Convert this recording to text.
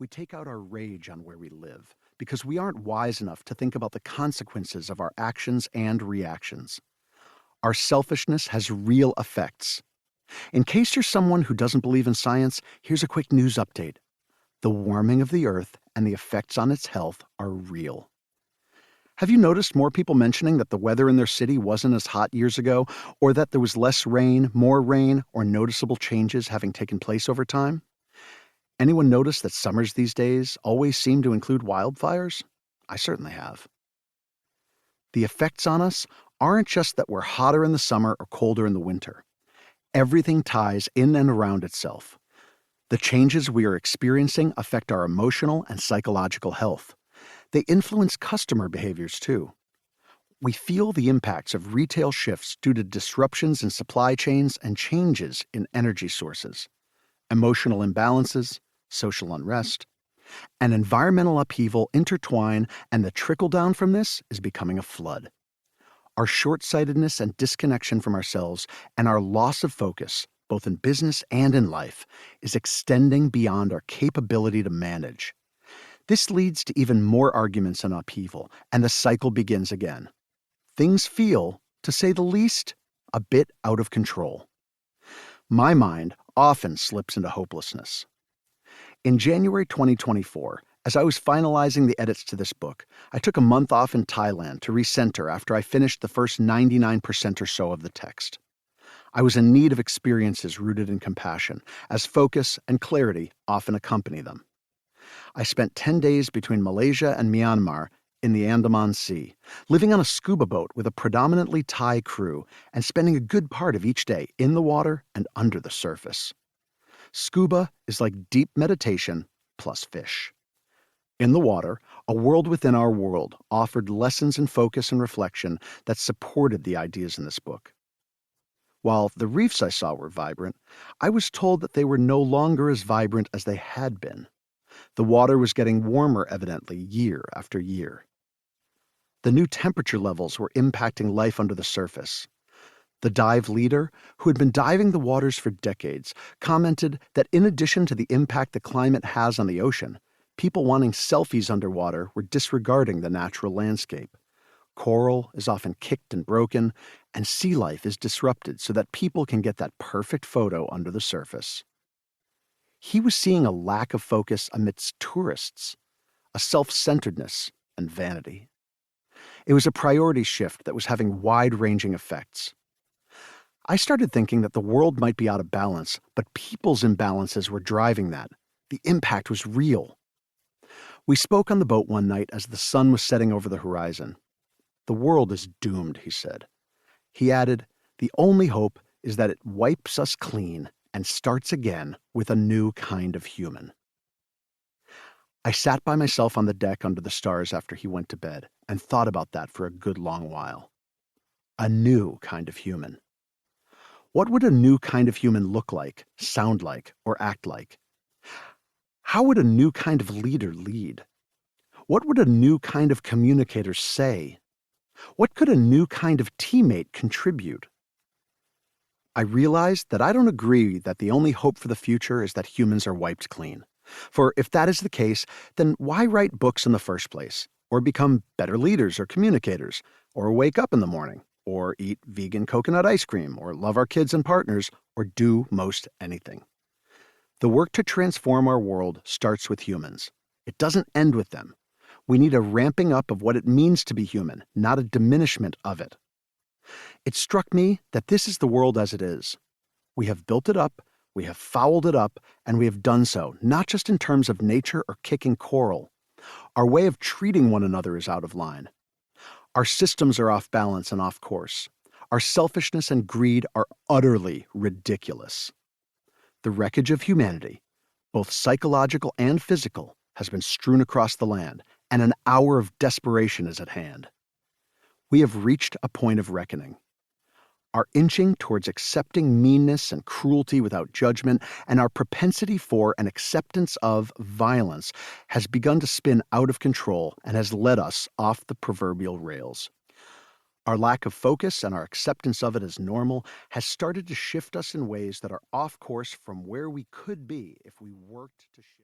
We take out our rage on where we live because we aren't wise enough to think about the consequences of our actions and reactions. Our selfishness has real effects. In case you're someone who doesn't believe in science, here's a quick news update. The warming of the Earth and the effects on its health are real. Have you noticed more people mentioning that the weather in their city wasn't as hot years ago, or that there was less rain, more rain, or noticeable changes having taken place over time? Anyone notice that summers these days always seem to include wildfires? I certainly have. The effects on us aren't just that we're hotter in the summer or colder in the winter. Everything ties in and around itself. The changes we are experiencing affect our emotional and psychological health. They influence customer behaviors too. We feel the impacts of retail shifts due to disruptions in supply chains and changes in energy sources, emotional imbalances, social unrest, and environmental upheaval intertwine, and the trickle-down from this is becoming a flood. Our short-sightedness and disconnection from ourselves and our loss of focus, both in business and in life, is extending beyond our capability to manage. This leads to even more arguments and upheaval, and the cycle begins again. Things feel, to say the least, a bit out of control. My mind often slips into hopelessness. In January 2024, as I was finalizing the edits to this book, I took a month off in Thailand to recenter after I finished the first 99% or so of the text. I was in need of experiences rooted in compassion, as focus and clarity often accompany them. I spent 10 days between Malaysia and Myanmar in the Andaman Sea, living on a scuba boat with a predominantly Thai crew and spending a good part of each day in the water and under the surface. Scuba is like deep meditation plus fish. In the water, a world within our world offered lessons in focus and reflection that supported the ideas in this book. While the reefs I saw were vibrant, I was told that they were no longer as vibrant as they had been. The water was getting warmer, evidently, year after year. The new temperature levels were impacting life under the surface. The dive leader, who had been diving the waters for decades, commented that in addition to the impact the climate has on the ocean, people wanting selfies underwater were disregarding the natural landscape. Coral is often kicked and broken, and sea life is disrupted so that people can get that perfect photo under the surface. He was seeing a lack of focus amidst tourists, a self-centeredness and vanity. It was a priority shift that was having wide-ranging effects. I started thinking that the world might be out of balance, but people's imbalances were driving that. The impact was real. We spoke on the boat one night as the sun was setting over the horizon. "The world is doomed," he said. He added, "The only hope is that it wipes us clean and starts again with a new kind of human." I sat by myself on the deck under the stars after he went to bed and thought about that for a good long while. A new kind of human. What would a new kind of human look like, sound like, or act like? How would a new kind of leader lead? What would a new kind of communicator say? What could a new kind of teammate contribute? I realized that I don't agree that the only hope for the future is that humans are wiped clean. For if that is the case, then why write books in the first place? Or become better leaders or communicators? Or wake up in the morning? Or eat vegan coconut ice cream? Or love our kids and partners? Or do most anything? The work to transform our world starts with humans. It doesn't end with them. We need a ramping up of what it means to be human, not a diminishment of it. It struck me that this is the world as it is. We have built it up, we have fouled it up, and we have done so, not just in terms of nature or kicking coral. Our way of treating one another is out of line. Our systems are off balance and off course. Our selfishness and greed are utterly ridiculous. The wreckage of humanity, both psychological and physical, has been strewn across the land, and an hour of desperation is at hand. We have reached a point of reckoning. Our inching towards accepting meanness and cruelty without judgment, and our propensity for and acceptance of violence has begun to spin out of control and has led us off the proverbial rails. Our lack of focus and our acceptance of it as normal has started to shift us in ways that are off course from where we could be if we worked to shift.